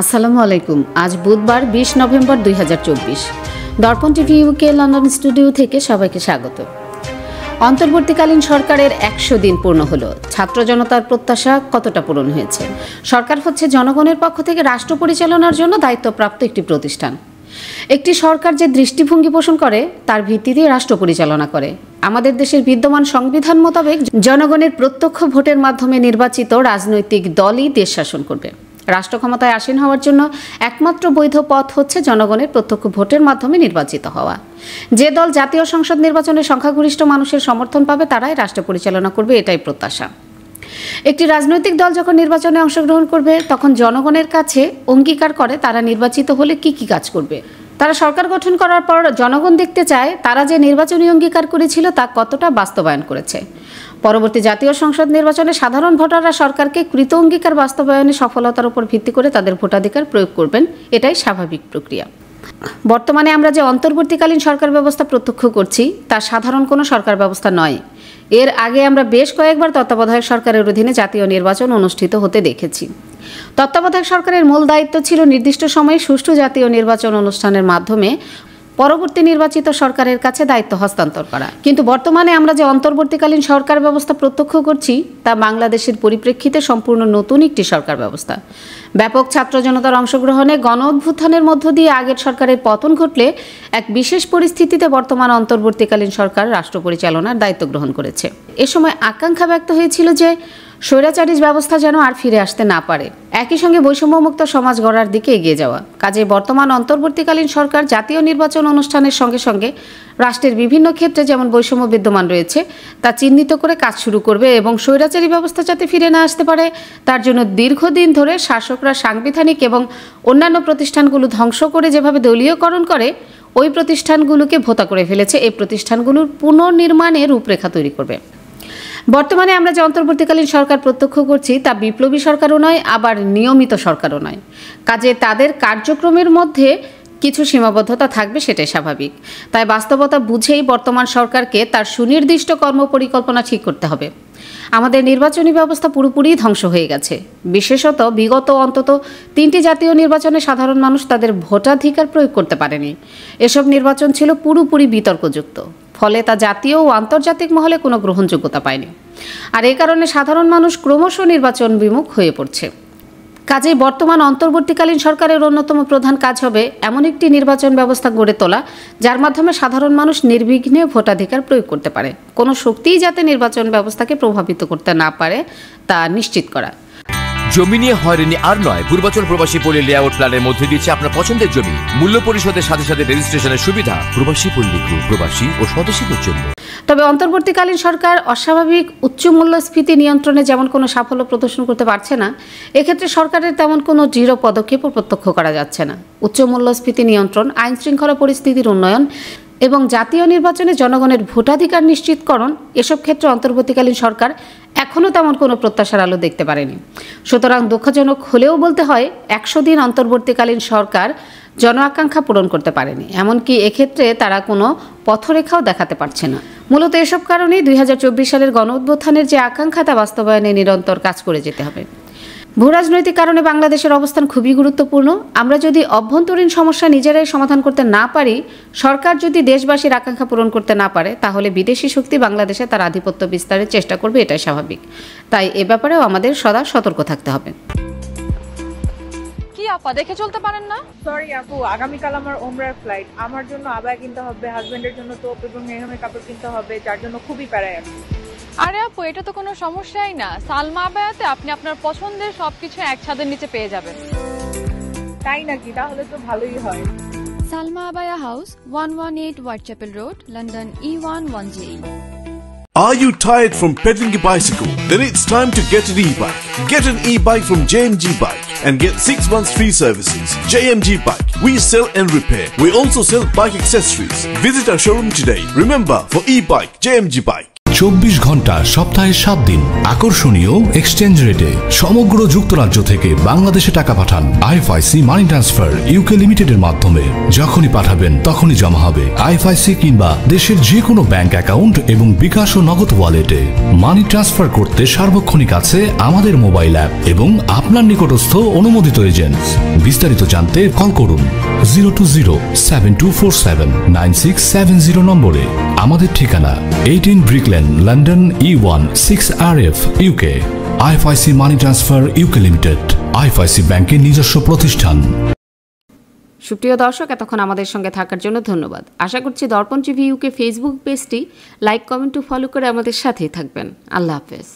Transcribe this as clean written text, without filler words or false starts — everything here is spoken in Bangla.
আসসালামু আলাইকুম। আজ বুধবার 20 নভেম্বর 2024। দর্পণ টিভি ইউকে লন্ডন স্টুডিও থেকে সবাইকে স্বাগত। অন্তর্বর্তীকালীন সরকারের 100 দিন পূর্ণ হলো। ছাত্র জনতার প্রত্যাশা কতটা পূরণ হয়েছে? সরকার হচ্ছে জনগণের পক্ষ থেকে রাষ্ট্র পরিচালনার জন্য দায়িত্বপ্রাপ্ত একটি প্রতিষ্ঠান। একটি সরকার যে দৃষ্টিভঙ্গি পোষণ করে তার ভিত্তিতে রাষ্ট্র পরিচালনা করে। আমাদের দেশের বিদ্যমান সংবিধান মোতাবেক জনগণের প্রত্যক্ষ ভোটের মাধ্যমে নির্বাচিত রাজনৈতিক দলই দেশ শাসন করবে। রাষ্ট্র ক্ষমতায় আসীন হওয়ার জন্য একমাত্র বৈধ পথ হচ্ছে জনগণের প্রত্যক্ষ ভোটের মাধ্যমে নির্বাচিত হওয়া। যে দল জাতীয় সংসদ নির্বাচনে সংখ্যাগরিষ্ঠ মানুষের সমর্থন পাবে তারাই রাষ্ট্র পরিচালনা করবে, এটাই প্রত্যাশা। একটি রাজনৈতিক দল যখন নির্বাচনে অংশগ্রহণ করবে তখন জনগণের কাছে অঙ্গীকার করে তারা নির্বাচিত হলে কি কি কাজ করবে। তারা সরকার গঠন করার পর জনগণ দেখতে চায় তারা যে নির্বাচনী অঙ্গীকার করেছিল তা কতটা বাস্তবায়ন করেছে। পরবর্তী জাতীয় সংসদ নির্বাচনে সাধারণ ভোটাররা সরকারকে কৃত অঙ্গীকার বাস্তবায়নে সফলতার উপর ভিত্তি করে তাদের ভোটাধিকার প্রয়োগ করবেন, এটাই স্বাভাবিক প্রক্রিয়া। বর্তমানে আমরা যে অন্তর্বর্তীকালীন সরকার ব্যবস্থা প্রত্যক্ষ করছি তা সাধারণ কোনো সরকার ব্যবস্থা নয়। এর আগে আমরা বেশ কয়েকবার তত্ত্বাবধায়ক সরকারের অধীনে জাতীয় নির্বাচন অনুষ্ঠিত হতে দেখেছি। তত্ত্বাবধায়ক সরকারের মূল দায়িত্ব ছিল নির্দিষ্ট সময়ে সুষ্ঠু জাতীয় নির্বাচন অনুষ্ঠানের মাধ্যমে পরবর্তী নির্বাচিত সরকারের কাছে দায়িত্ব হস্তান্তর করা। কিন্তু বর্তমানে আমরা যে অন্তর্বর্তীকালীন সরকার ব্যবস্থা প্রত্যক্ষ করছি তা বাংলাদেশের পরিপ্রেক্ষিতে সম্পূর্ণ নতুন একটি সরকার ব্যবস্থা। ব্যাপক ছাত্র জনতার অংশগ্রহণে গণ অভ্যুত্থানের মধ্য দিয়ে আগের সরকারের পতন ঘটলে এক বিশেষ পরিস্থিতিতে বর্তমান অন্তর্বর্তীকালীন সরকার রাষ্ট্র পরিচালনার দায়িত্ব গ্রহণ করেছে। এ সময় আকাঙ্ক্ষা ব্যক্ত হয়েছিল যে স্বৈরাচারী ব্যবস্থা যেন আর ফিরে আসতে না পারে, একই সঙ্গে বৈষম্যমুক্ত সমাজ গড়ার দিকে এগিয়ে যাওয়া। কাজে বর্তমান অন্তর্বর্তীকালীন সরকার জাতীয় নির্বাচন অনুষ্ঠানের সঙ্গে সঙ্গে রাষ্ট্রের বিভিন্ন ক্ষেত্রে যেমন বৈষম্য বিদ্যমান রয়েছে তা চিহ্নিত করে কাজ শুরু করবে এবং স্বৈরাচারী ব্যবস্থা যাতে ফিরে না আসতে পারে তার জন্য দীর্ঘদিন ধরে শাসকরা সাংবিধানিক এবং অন্যান্য প্রতিষ্ঠানগুলো ধ্বংস করে যেভাবে দলীয়করণ করে ওই প্রতিষ্ঠানগুলোকে ভোতা করে ফেলেছে, এই প্রতিষ্ঠানগুলোর পুনর্নির্মাণে রূপরেখা তৈরি করবে। বর্তমানে আমরা যে অন্তর্বর্তীকালীন সরকার প্রত্যক্ষ করছি তা বিপ্লবী সরকারও নয় আবার নিয়মিত সরকারও নয়। কাজে তাদের কার্যক্রমের মধ্যে কিছু সীমাবদ্ধতা থাকবে, সেটাই স্বাভাবিক। তাই বাস্তবতা বুঝেই বর্তমান সরকারকে তার সুনির্দিষ্ট কর্মপরিকল্পনা ঠিক করতে হবে। আমাদের নির্বাচনী ব্যবস্থা পুরোপুরি ধ্বংস হয়ে গেছে। বিশেষত বিগত অন্তত 3টি জাতীয় নির্বাচনে সাধারণ মানুষ তাদের ভোটাধিকার প্রয়োগ করতে পারেনি। এসব নির্বাচন ছিল পুরোপুরি বিতর্কযুক্ত, ফলে তা জাতীয় ও আন্তর্জাতিক মহলে কোনো গ্রহণযোগ্যতা পায়নি। আর এই কারণে সাধারণ মানুষ ক্রমশ নির্বাচন বিমুখ হয়ে পড়ছে। কাজেই বর্তমান অন্তর্বর্তীকালীন সরকারের অন্যতম প্রধান কাজ হবে এমন একটি নির্বাচন ব্যবস্থা গড়ে তোলা যার মাধ্যমে সাধারণ মানুষ নির্বিঘ্নে ভোটাধিকার প্রয়োগ করতে পারে, কোনো শক্তিই যাতে নির্বাচন ব্যবস্থাকে প্রভাবিত করতে না পারে তা নিশ্চিত করা। জমি নিয়ে হয়রানি আর নয়। পূর্বাচল প্রবাসী পল্লী লেআউট প্ল্যানের মধ্যে দিচ্ছে আপনার পছন্দের জমি মূল্য পরিশোধের সাথে সাথে রেজিস্ট্রেশনের সুবিধা। প্রবাসী পল্লী গ্রুপ, প্রবাসী ও স্বদেশীদের জন্য। তবে অন্তর্বর্তীকালীন সরকার অস্বাভাবিক উচ্চ মূল্যস্ফীতি নিয়ন্ত্রণে যেমন কোনো সাফল্য প্রদর্শন করতে পারছে না, এক্ষেত্রে সরকারের তেমন কোনো দৃঢ় পদক্ষেপও প্রত্যক্ষ করা যাচ্ছে না। উচ্চ মূল্যস্ফীতি নিয়ন্ত্রণ, আইন শৃঙ্খলা পরিস্থিতির উন্নয়ন এবং জাতীয় নির্বাচনে জনগণের ভোটাধিকার নিশ্চিতকরণ, এসব ক্ষেত্রে অন্তর্বর্তীকালীন সরকার এখনও তেমন কোনো প্রত্যাশার আলো দেখতে পারেনি। সুতরাং দুঃখজনক হলেও বলতে হয় 100 দিন অন্তর্বর্তীকালীন সরকার জন আকাঙ্ক্ষা পূরণ করতে পারেনি, এমনকি এক্ষেত্রে তারা কোনো পথরেখাও দেখাতে পারছে না। মূলত এসব কারণেই 2024 সালের গণ অভ্যুত্থানের যে আকাঙ্ক্ষা তা বাস্তবায়নে নিরন্তর কাজ করে যেতে হবে। ভূরাজনৈতিক কারণে বাংলাদেশের অবস্থান খুবই গুরুত্বপূর্ণ। আমরা যদি অভ্যন্তরীণ সমস্যা নিজেরাই সমাধান করতে না পারি, সরকার যদি দেশবাসীর আকাঙ্ক্ষা পূরণ করতে না পারে, তাহলে বিদেশি শক্তি বাংলাদেশে তার আধিপত্য বিস্তারের চেষ্টা করবে, এটাই স্বাভাবিক। তাই এ ব্যাপারেও আমাদের সদা সতর্ক থাকতে হবে। কি আপা দেখে চলতে পারেন না? সরি আপু, আগামীকাল আমার ওমরার ফ্লাইট। আমার জন্য আবায়া কিনতে হবে, হাজবেন্ডের জন্য তোপ এবং মেহমের কাপড় কিনতে হবে, যার জন্য খুবই প্যারায় আছি। আরে আপু, এটা তো কোনো সমস্যাই না। সালমা আবায়াতে আপনি আপনার পছন্দের সবকিছু এক ছাদের নিচে পেয়ে যাবেন। তাই নাকি? তাহলে তো ভালোই হয়। Salma Abaya House, 118 Whitechapel Road, London E11JE. Are you tired from pedaling a bicycle? Then it's time to get an e-bike. Get an e-bike from JMG Bike and get 6 months free services. JMG Bike. We sell and repair. We also sell bike accessories. Visit our showroom today. Remember, for e-bike, JMG Bike. 24 ঘন্টা সপ্তাহে 7 দিন আকর্ষণীয় এক্সচেঞ্জ রেটে সমগ্র যুক্তরাজ্য থেকে বাংলাদেশে টাকা পাঠান আইএফআইসি মানি ট্রান্সফার ইউকে লিমিটেডের মাধ্যমে। যখনই পাঠাবেন তখনই জমা হবে আইএফআইসি কিংবা দেশের যে কোনো ব্যাংক অ্যাকাউন্ট এবং বিকাশ ও নগদ ওয়ালেটে। মানি ট্রান্সফার করতে সার্বক্ষণিক আছে আমাদের মোবাইল অ্যাপ এবং আপনার নিকটস্থ অনুমোদিত এজেন্ট। বিস্তারিত জানতে কল করুন 020-7247-9670 নম্বরে। আমাদের ঠিকানা 18 Brick Lane, London E1 6RF UK। IFIC money transfer UK limited IFIC ব্যাংকের নিজস্ব প্রতিষ্ঠান। সুপ্রিয় দর্শক, এতক্ষণ আমাদের সঙ্গে থাকার জন্য ধন্যবাদ। আশা করছি দর্পণ টিভি ইউকে ফেসবুক পেজটি লাইক, কমেন্ট ও ফলো করে আমাদের সাথেই থাকবেন। আল্লাহ হাফেজ।